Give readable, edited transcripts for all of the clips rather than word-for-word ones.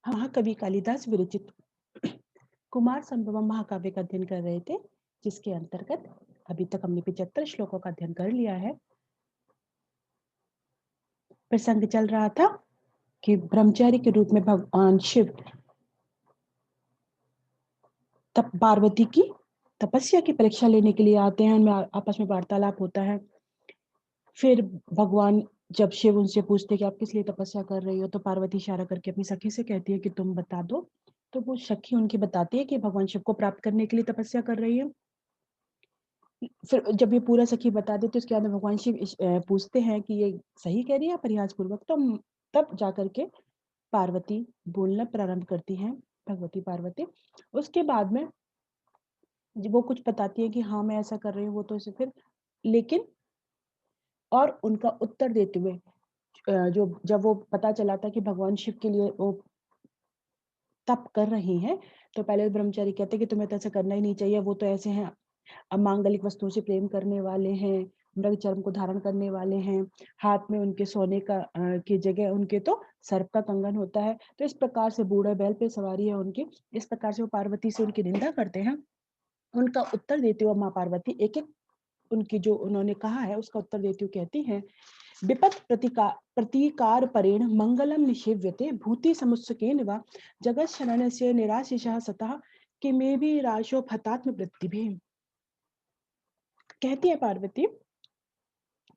महाकवि कालिदास विरचित कुमार संभवम महाकाव्य का अध्ययन कर रहे थे, जिसके अंतर्गत अभी तक हमने 75 श्लोकों का अध्ययन कर लिया है। प्रसंग चल रहा था कि ब्रह्मचारी के रूप में भगवान शिव तब पार्वती की तपस्या की परीक्षा लेने के लिए आते हैं। उनमें आपस में वार्तालाप होता है। फिर भगवान जब शिव उनसे पूछते कि आप किस लिए तपस्या कर रही हो, तो पार्वती इशारा करके अपनी सखी से कहती है कि तुम बता दो। तो वो सखी उनकी बताती है कि भगवान शिव को प्राप्त करने के लिए तपस्या कर रही है। फिर जब ये पूरा सखी बता देती है, उसके बाद में भगवान शिव पूछते हैं कि ये सही कह रही है या परिहास पूर्वक। तो तब जाकर के पार्वती बोलना प्रारंभ करती हैं, भगवती पार्वती। उसके बाद में वो कुछ बताती है कि हाँ मैं ऐसा कर रही हूँ, वो तो ऐसे फिर लेकिन और उनका उत्तर देते हुए जो जब वो पता चला था कि भगवान शिव के लिए वो तप कर रही हैं, तो पहले ब्रह्मचारी कहते हैं कि तुम्हें तो ऐसा करना ही नहीं चाहिए, वो तो ऐसे हैं अमांगलिक वस्तुओं से प्रेम करने वाले हैं, मृग चर्म को धारण करने वाले हैं, हाथ में उनके सोने का की जगह उनके तो सर्प का कंगन होता है। तो इस प्रकार से बूढ़े बैल पे सवारी है उनकी। इस प्रकार से वो पार्वती से उनकी निंदा करते हैं। उनका उत्तर देते हुए माँ पार्वती एक-एक उनकी जो उन्होंने कहा है उसका उत्तर देती हुए कहती हैं, विपत् प्रतीकार परेण मंगलम निषेव्यते भूति समुत्सुकेन वा जगत शरणस्य निराशिषः सतः किमेभि राशो फतात्म वृत्तिभिः। कहती है पार्वती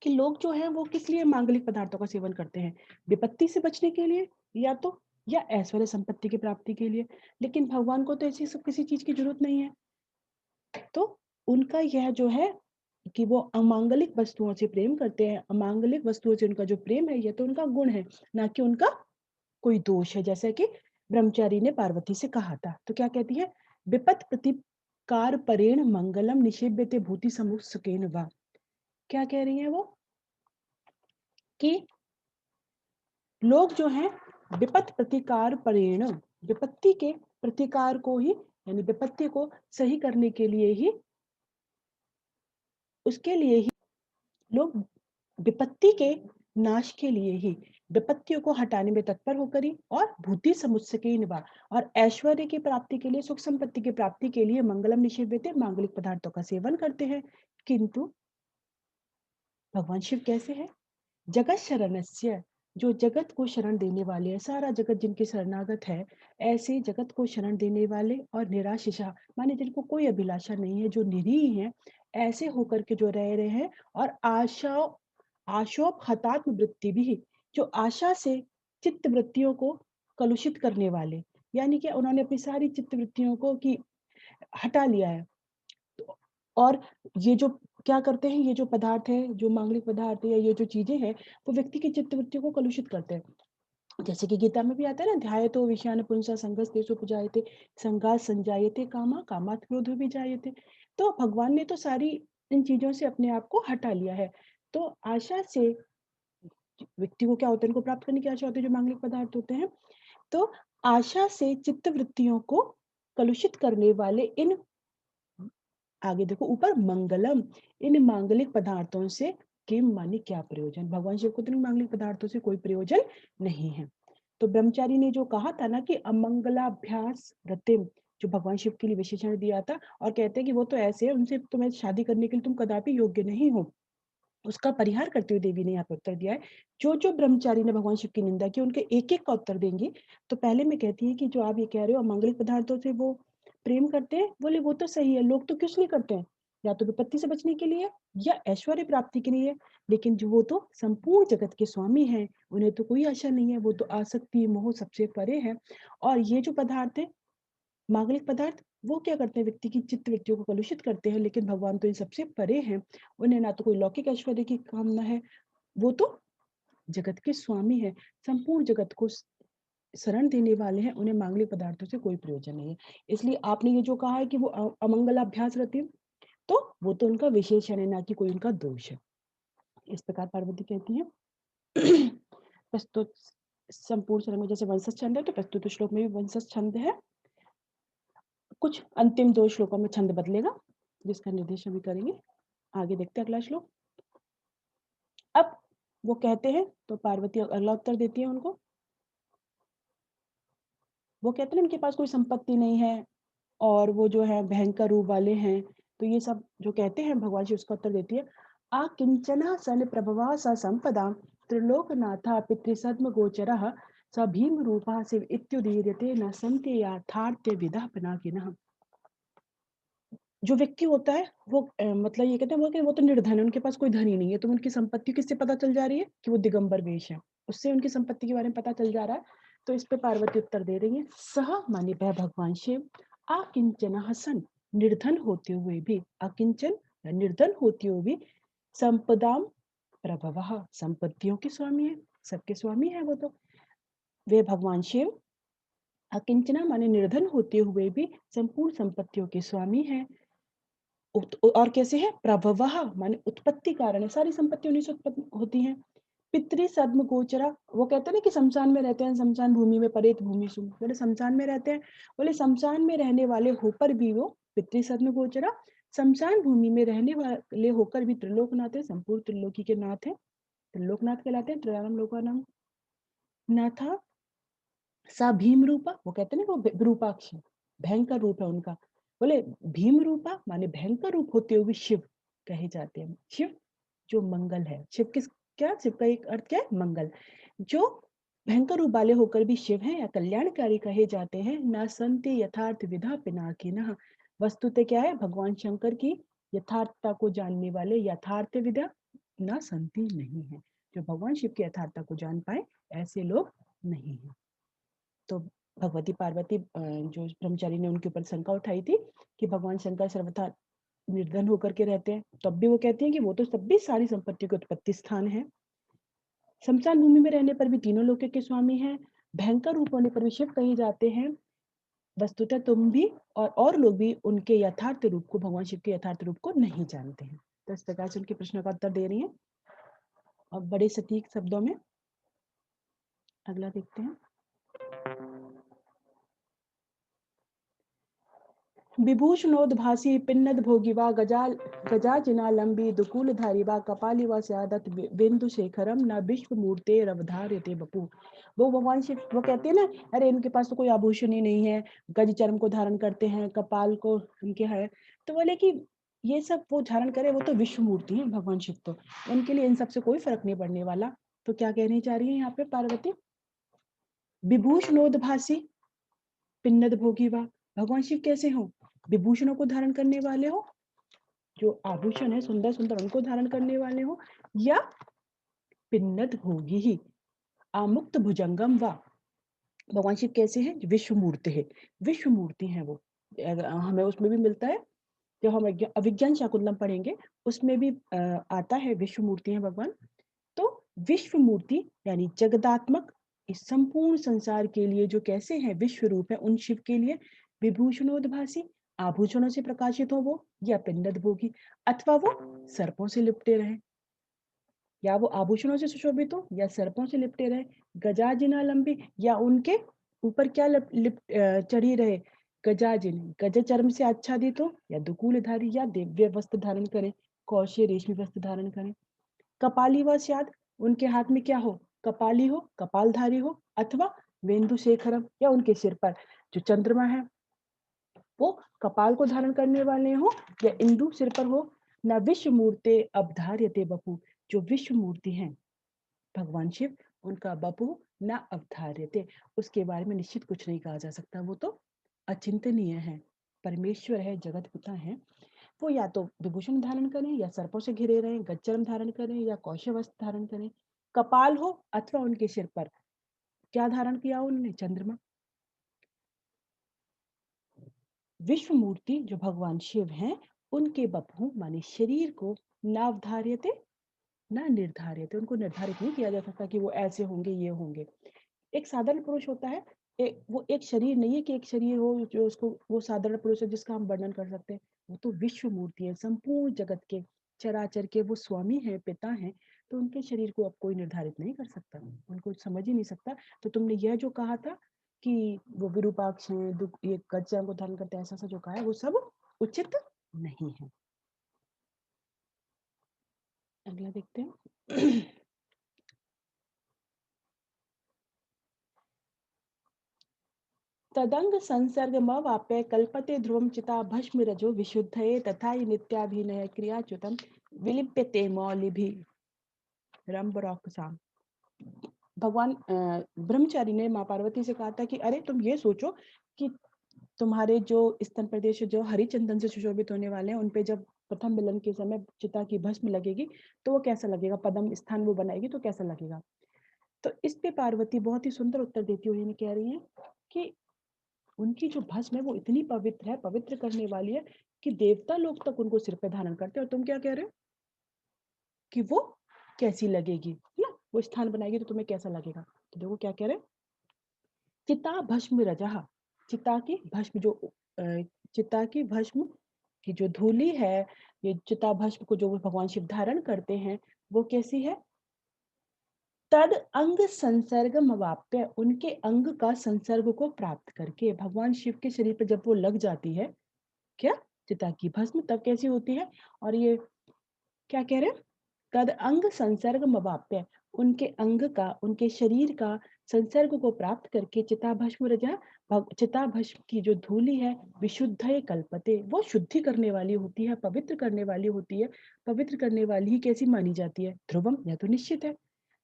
कि लोग जो हैं वो किस लिए मांगलिक पदार्थों का सेवन करते हैं, विपत्ति से बचने के लिए या तो या ऐश्वर्य संपत्ति की प्राप्ति के लिए। लेकिन भगवान को तो ऐसी सब किसी चीज की जरूरत नहीं है। तो उनका यह जो है कि वो अमांगलिक वस्तुओं से प्रेम करते हैं, अमांगलिक वस्तुओं से उनका जो प्रेम है यह तो उनका गुण है, ना कि उनका कोई दोष है। जैसे कि ब्रह्मचारी ने पार्वती से कहा था। तो क्या कहती है, विपत प्रतिकार परेण मंगलम निषेव्यते भूति समूह सुकेन वा। क्या कह रही है वो कि लोग जो हैं विपत प्रतिकार परेण, विपत्ति के प्रतिकार को ही यानी विपत्ति को सही करने के लिए ही उसके लिए ही लोग विपत्ति के नाश के लिए ही विपत्तियों को हटाने में तत्पर होकर ही और भूति समुत्सुके निभा और ऐश्वर्य की प्राप्ति के लिए सुख संपत्ति की प्राप्ति के लिए मंगलम निषेव्यते मांगलिक पदार्थों का सेवन करते हैं। किंतु भगवान शिव कैसे है, जगत शरणस्य, जो जगत को शरण देने वाले हैं, सारा जगत जिनके शरणागत है, ऐसे जगत को शरण देने वाले और निराशिषा माने जिनको कोई अभिलाषा नहीं है, जो निरीह हैं, ऐसे होकर के जो रह रहे हैं। और आशोप हतात्म वृत्ति भी, जो आशा से चित्त वृत्तियों को कलुषित करने वाले, यानी कि उन्होंने अपनी सारी चित्त वृत्तियों को की हटा लिया है। तो और ये जो क्या करते हैं, ये जो पदार्थ है, जो मांगलिक पदार्थ है या ये जो चीजें हैं, वो व्यक्ति की चित्त वृत्तियों को कलुषित करते हैं। जैसे कि गीता में भी आता है ना, ध्यायतो विषयान पुंसा संगस तेषु उपजायते संगात संजायते कामा कामात् क्रोधो विजायते। तो भगवान ने तो सारी इन चीजों से अपने आप को हटा लिया है। तो आशा से व्यक्ति को क्या होता है, इनको प्राप्त करने की आशा होती है, जो मांगलिक पदार्थ होते हैं। तो आशा से चित्त वृत्तियों को कलुषित करने वाले इन, आगे देखो ऊपर मंगलम, इन मांगलिक पदार्थों से किम माने क्या प्रयोजन, भगवान शिव को तो इन मांगलिक पदार्थों से कोई प्रयोजन नहीं है। तो ब्रह्मचारी ने जो कहा था ना कि अमंगलाभ्यास रतिम, जो भगवान शिव के लिए विशेषण दिया था, और कहते हैं कि वो तो ऐसे है, उनसे तुम्हें शादी करने के लिए तुम कदापि योग्य नहीं हो, उसका परिहार करते हुए देवी ने यहाँ पे उत्तर दिया है। जो जो ब्रह्मचारी ने भगवान शिव की निंदा की, उनके एक एक का उत्तर देंगे। तो पहले मैं कहती है कि जो आप ये कह रहे हो अमांगलिक पदार्थों से वो प्रेम करते हैं, बोले वो तो सही है, लोग तो किस लिए करते हैं, या तो विपत्ति से बचने के लिए या ऐश्वर्य प्राप्ति के लिए। लेकिन जो वो तो संपूर्ण जगत के स्वामी हैं, उन्हें तो कोई आशा नहीं है, वो तो आसक्ति मोह सबसे परे है। और ये जो पदार्थ है मांगलिक पदार्थ, वो क्या करते हैं, व्यक्ति की चित्त वृत्तियों को कलुषित करते हैं। लेकिन भगवान तो इन सबसे परे हैं, उन्हें ना तो कोई लौकिक ऐश्वर्य की कामना है, वो तो जगत के स्वामी है, संपूर्ण जगत को शरण देने वाले हैं, उन्हें मांगलिक पदार्थों से कोई प्रयोजन नहीं है। इसलिए आपने ये जो कहा है कि वो अमंगलाभ्यास रहती है, तो वो तो उनका विशेषण है, ना कि कोई उनका दोष है। इस प्रकार पार्वती कहती है। प्रस्तुत संपूर्ण शरण में जैसे वंशज छंद है, तो प्रस्तुत श्लोक में भी वंशज छंद है। कुछ अंतिम 2 श्लोकों में छंद बदलेगा, जिसका निर्देश अभी करेंगे। आगे देखते हैं अगला श्लोक। अब वो कहते हैं तो पार्वती अगला उत्तर देती है उनको। वो कहते हैं ना उनके पास कोई संपत्ति नहीं है और वो जो है भयंकर रूप वाले हैं। तो ये सब जो कहते हैं भगवान शिव उसका उत्तर देती है, आकिंचनः सन प्रभवा स संपदां त्रिलोकनाथा पितृसद्म गोचरः स भीमरूपः शिव इत्युदीर्यते न सन्ति याथार्थ्यविदः पिनाकिनः। जो व्यक्ति होता है वो मतलब ये कहते हैं वो कि वो तो निर्धन है, उनके पास कोई धन ही नहीं है, तो उनकी संपत्ति किससे पता चल जा रही है कि वो दिगंबर वेश है। उससे उनकी संपत्ति के बारे में पता चल जा रहा है। तो इस पे पार्वती उत्तर दे रही है, सह माने वह भगवान शिव आकिंचनः सन्, निर्धन होते हुए भी, अकिंचन या निर्धन होते हुए भी, संपदाम प्रभवः, संपत्तियों के स्वामी है, सबके स्वामी है वो तो। वे भगवान शिव अकिंचना माने निर्धन होते हुए भी संपूर्ण संपत्तियों के स्वामी हैं। और कैसे है, प्रभवः माने उत्पत्ति कारण है, सारी संपत्ति उन्हीं से उत्पन्न होती हैं। पितृ सद्म गोचरा, वो कहते हैं ना कि शमशान में रहते हैं, शमशान भूमि में परेत भूमि सुम, बोले शमशान में रहते हैं, बोले शमशान में रहने वाले होकर भी वो पितृ सद्म गोचरा, शमशान भूमि में रहने वाले होकर भी त्रिलोकनाथ है, संपूर्ण त्रिलोकी के नाथ है, त्रिलोकनाथ कहलाते हैं, त्रयाणाम लोकानाम नाथा। सा भीम रूपा, वो कहते हैं ना वो विरूपाक्ष, भयंकर रूप है उनका। बोले भीम रूपा माने भयंकर रूप होते हुए शिव कहे जाते हैं। शिव जो मंगल है, शिव किस, क्या शिव का एक अर्थ क्या है, मंगल। जो भयंकर रूप वाले होकर भी शिव हैं या कल्याणकारी कहे जाते हैं। ना संति यथार्थ विधा पिनाकिनः, वस्तुतः क्या है, भगवान शंकर की यथार्थता को जानने वाले यथार्थ विधा ना संति नहीं है, जो भगवान शिव की यथार्थता को जान पाए ऐसे लोग नहीं है। तो भगवती पार्वती जो ब्रह्मचारी ने उनके ऊपर शंका उठाई थी कि भगवान शंकर सर्वथा निर्धन होकर के रहते हैं, तब भी वो कहती हैं कि वो तो तब भी सारी संपत्ति के उत्पत्ति स्थान है। शमशान भूमि में रहने पर भी तीनों लोक के स्वामी हैं, भयंकर रूप होने पर भी शिव कहे जाते हैं। वस्तुतः तुम भी और लोग भी उनके यथार्थ रूप को, भगवान शिव के यथार्थ रूप को नहीं जानते हैं। तो इस प्रकार से उनके प्रश्न का उत्तर दे रही हैं और बड़े सटीक शब्दों में। अगला देखते हैं। विभूषणोद्भासी पिन्नद भोगी वा गजाजिनालंबी दुकूलधारी वा कपाली वा स्यादत बिंदुशेखरम न विश्व मूर्ते रवधार्यते बपू। वो भगवान शिव वो कहते हैं ना, अरे इनके पास तो कोई आभूषण ही नहीं है, गज चर्म को धारण करते हैं, कपाल को इनके है, तो बोले कि ये सब वो धारण करे, वो तो विश्व मूर्ति है भगवान शिव, तो उनके लिए इन सबसे कोई फर्क नहीं पड़ने वाला। तो क्या कहनी चाह रही है यहाँ पे पार्वती, विभूषणोद्भासी पिन्नद भोगी वा, भगवान शिव कैसे हो, विभूषणों को धारण करने वाले हो, जो आभूषण है सुंदर सुंदर उनको धारण करने वाले हो, या पिन्नद भोगी ही आमुक्त भुजंगम वा, भगवान शिव कैसे हैं, विश्व मूर्ति है, विश्व मूर्ति है वो। हमें उसमें भी मिलता है, जब हम अभिज्ञान शाकुंतलम पढ़ेंगे उसमें भी आता है विश्व मूर्ति है भगवान। तो विश्व मूर्ति यानी जगदात्मक, इस संपूर्ण संसार के लिए जो कैसे हैं विश्व रूप है, उन शिव के लिए विभूषणोद्भासी, आभूषणों से प्रकाशित हो वो, या पिंडद भोगी, अथवा वो सर्पों से लिपटे रहे, या वो आभूषणों से सुशोभित हो या सर्पों से लिपटे रहे, गजाजिना लंबी, या उनके ऊपर क्या चढ़ी रहे, गजाजिन गज चर्म से आच्छादित हो, या दुकूलधारी या दिव्य वस्त्र धारण करें, कौशे रेशमी वस्त्र धारण करें, कपाली व स्याद, उनके हाथ में क्या हो, कपाली हो, कपालधारी हो, अथवा वेन्दु शेखरम, या उनके सिर पर जो चंद्रमा है वो कपाल को धारण करने वाले हो, या इंदु सिर पर हो, न विश्व मूर्ते अवधार्यते बपू, जो विश्व मूर्ति हैं भगवान शिव, उनका बपू न अवधार्यते, उसके बारे में निश्चित कुछ नहीं कहा जा सकता, वो तो अचिंतनीय है, परमेश्वर है, जगत पिता है। वो या तो विभूषण धारण करें या सर्पों से घिरे रहें, गच्चरम धारण करें या कौशे वस्त्र धारण करें, कपाल हो अथवा उनके सिर पर क्या धारण किया उन्होंने, चंद्रमा। विश्व मूर्ति जो भगवान शिव हैं, उनके बपू माने शरीर को नावधार्यते ना निर्धारित, उनको निर्धारित नहीं किया जा सकता कि वो ऐसे होंगे, ये होंगे। एक साधारण पुरुष होता है, वो एक शरीर नहीं है कि एक शरीर हो जो उसको, वो साधारण पुरुष है जिसका हम वर्णन कर सकते हैं, वो तो विश्व मूर्ति है, संपूर्ण जगत के चराचर के वो स्वामी हैं, पिता हैं, तो उनके शरीर को अब कोई निर्धारित नहीं कर सकता, उनको समझ ही नहीं सकता। तो तुमने यह जो कहा था कि वो विरूपाक्ष हैं, ये गज्जा को धारण करते हैं, ऐसा जो कहा है वो सब उचित नहीं है। अगला देखते हैं। तदंग संसर्गमवाप्य कल्पते ध्रुवं चिता भस्म रजो विशुद्धये तथा हि नित्याभिनय क्रियाच्युतम विलिप्यते मौलिभिः रंबरौकसाम। भगवान ब्रह्मचारी ने माँ पार्वती से कहा था कि अरे तुम ये सोचो कि तुम्हारे जो स्तन प्रदेश जो हरिचंदन से सुशोभित होने वाले हैं उन पे जब प्रथम मिलन के समय चिता की भस्म लगेगी तो वो कैसा लगेगा, पद्म स्थान वो बनाएगी तो कैसा लगेगा। तो इस पे पार्वती बहुत ही सुंदर उत्तर देती हुई कह रही है कि उनकी जो भस्म है वो इतनी पवित्र है, पवित्र करने वाली है कि देवता लोग तक उनको सिर पे धारण करते हैं। और तुम क्या कह रहे हो कि वो कैसी लगेगी, है ना, वो स्थान बनाएगी तो तुम्हें कैसा लगेगा। तो देखो क्या कह रहे हैं, चिता भस्म रजः, चिता की भस्म जो चिता की भस्म की जो धूली है, ये चिता भस्म को जो भगवान शिव धारण करते हैं वो कैसी है, तद अंग संसर्ग मवाप्य, उनके अंग का संसर्ग को प्राप्त करके भगवान शिव के शरीर पर जब वो लग जाती है, क्या, चिता की भस्म तब कैसी होती है। और ये क्या कह रहे हैं, तद अंग संसर्ग मवाप्य, उनके अंग का, उनके शरीर का संसर्ग को प्राप्त करके चिता भस्म रजा, चिता भस्म की जो धूली है विशुद्ध कल्पते, वो शुद्धि करने वाली होती है, पवित्र करने वाली होती है। पवित्र करने वाली ही कैसी मानी जाती है, ध्रुवम, यह तो निश्चित है।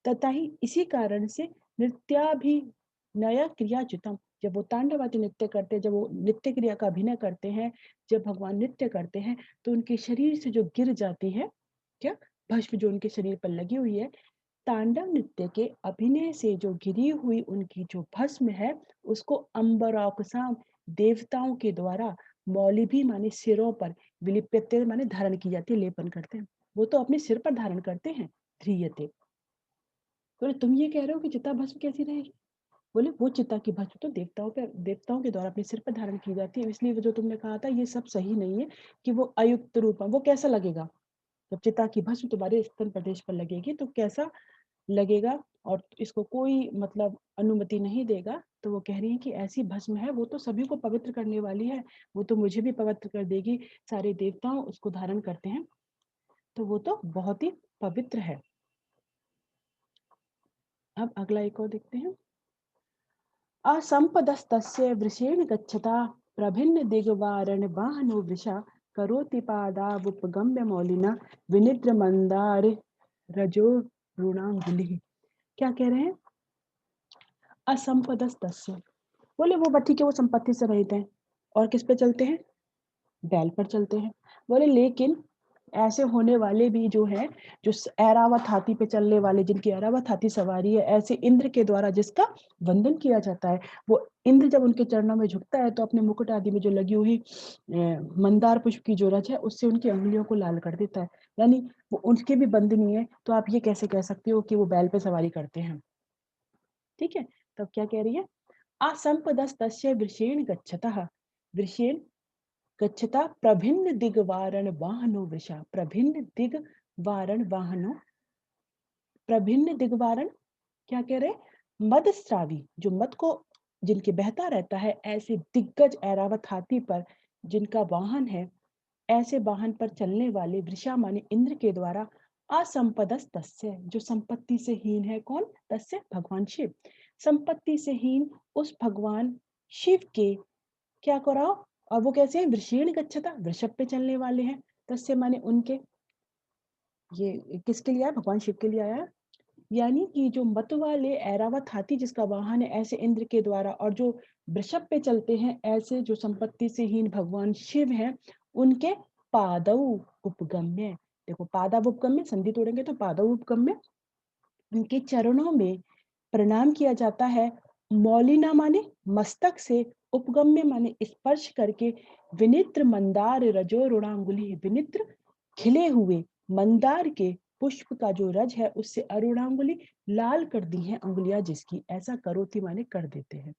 तथा ही इसी कारण से नृत्याभिनय क्रियाच्युतम, जब वो तांडवादी नृत्य करते हैं, जब वो नृत्य क्रिया का अभिनय करते हैं, जब भगवान नृत्य करते हैं तो उनके शरीर से जो गिर जाती है, क्या, भस्म जो उनके शरीर पर लगी हुई है, तांडव नृत्य के अभिनय से जो गिरी हुई उनकी जो भस्म है उसको अंबरौकसाम, देवताओं के द्वारा, मौलिभी माने सिरों पर, विलिप्यते माने धारण की जाती है, लेपन करते हैं, वो तो अपने सिर पर धारण करते हैं, ध्रियते। बोले तुम ये कह रहे हो कि चिता भस्म कैसी रहेगी, बोले वो चिता की भस्म तो देवताओं पे, देवताओं के द्वारा अपने सिर पर धारण की जाती है, इसलिए वो जो तुमने कहा था ये सब सही नहीं है कि वो अयुक्त रूप है। वो कैसा लगेगा, जब चिता की भस्म तुम्हारे स्तन प्रदेश पर लगेगी तो कैसा लगेगा, और इसको कोई मतलब अनुमति नहीं देगा। तो वो कह रही है कि ऐसी भस्म है वो तो सभी को पवित्र करने वाली है, वो तो मुझे भी पवित्र कर देगी, सारे देवताओं उसको धारण करते हैं तो वो तो बहुत ही पवित्र है। अब अगला एक और देखते हैं। असंपदस्तस्य वृषेण गच्छता प्रभिन्न दिग्वारण वाहनो वृषा करोति पादावुपगम्य मौलिना विनिद्र मंदार रजो ऋणांगुलिः। क्या कह रहे हैं, असंपदस्तस्य, बोले वो ठीक है, वो संपत्ति से रहित हैं और किस पे चलते हैं, बैल पर चलते हैं। बोले लेकिन ऐसे होने वाले भी जो है, जो ऐरावत हाथी पे चलने वाले, जिनकी ऐरावत हाथी सवारी है, ऐसे इंद्र के द्वारा जिसका वंदन किया जाता है, वो इंद्र जब उनके चरणों में झुकता है तो अपने मुकुट आदि में जो लगी हुई मंदार पुष्प की जो रज है उससे उनकी अंगुलियों को लाल कर देता है, यानी वो उनके भी बंधनी है। तो आप ये कैसे कह सकते हो कि वो बैल पे सवारी करते हैं। ठीक है, तब क्या कह रही है, असंपदस्तस्य वृषेण गच्छतः, वृषेण गच्छता प्रभिन्न दिग्वारण वाहनो वृषा, प्रभिन्न दिग्वारण वाहनो, प्रभिन्न दिग्वारण क्या कह रहे, मदस्रावी, जो मद को जिनके बहता रहता है, ऐसे दिग्गज ऐरावत हाथी पर जिनका वाहन है, ऐसे वाहन पर चलने वाले वृषा माने इंद्र के द्वारा, असंपदस तस्य, जो संपत्ति से हीन है, कौन, तस्य भगवान शिव, संपत्ति से हीन उस भगवान शिव के क्या कराओ, और वो कैसे हैं, वृषेण गच्छता, वृषभ पे चलने वाले हैं, तस्य माने उनके, ये किसके लिए आया, भगवान शिव के लिए आया। यानी कि जो मत वाले ऐरावत हाथी जिसका वाहन है ऐसे इंद्र के द्वारा, और जो वृषभ पे चलते हैं ऐसे जो संपत्ति से हीन भगवान शिव हैं, उनके पादौ उपगम्य, देखो पादाव उपगम्य, संधि तोड़ेंगे तो पादौ उपगम्य, उनके चरणों में प्रणाम किया जाता है। मौलिना माने मस्तक से, उपगम्य माने स्पर्श करके, विनित्र मंदार रजो रुणांगुली, विनित्र खिले हुए मंदार के पुष्प का जो रज है उससे अरुणांगुली, लाल कर दी है अंगुलियां जिसकी, ऐसा करोति माने कर देते हैं।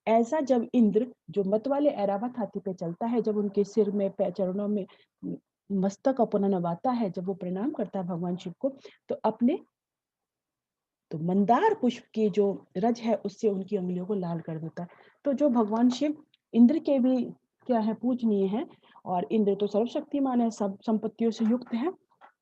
ऐसा जब इंद्र जो मत वाले ऐरावत हाथी पे चलता है, जब उनके सिर में चरणों में मस्तक अपना नवाता है, जब वो प्रणाम करता है भगवान शिव को, तो अपने तो मंदार पुष्प की जो रज है उससे उनकी अंगुलियों को लाल कर देता है। तो जो भगवान शिव इंद्र के भी क्या है, पूजनीय है, और इंद्र तो सर्वशक्तिमान है, सब संपत्तियों से युक्त है,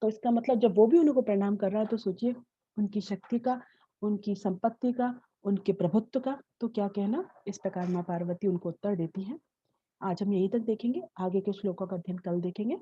तो इसका मतलब जब वो भी उनको प्रणाम कर रहा है तो सोचिए उनकी शक्ति का, उनकी संपत्ति का, उनके प्रभुत्व का तो क्या कहना? इस प्रकार माँ पार्वती उनको उत्तर देती हैं। आज हम यहीं तक देखेंगे, आगे के श्लोकों का अध्ययन कल देखेंगे।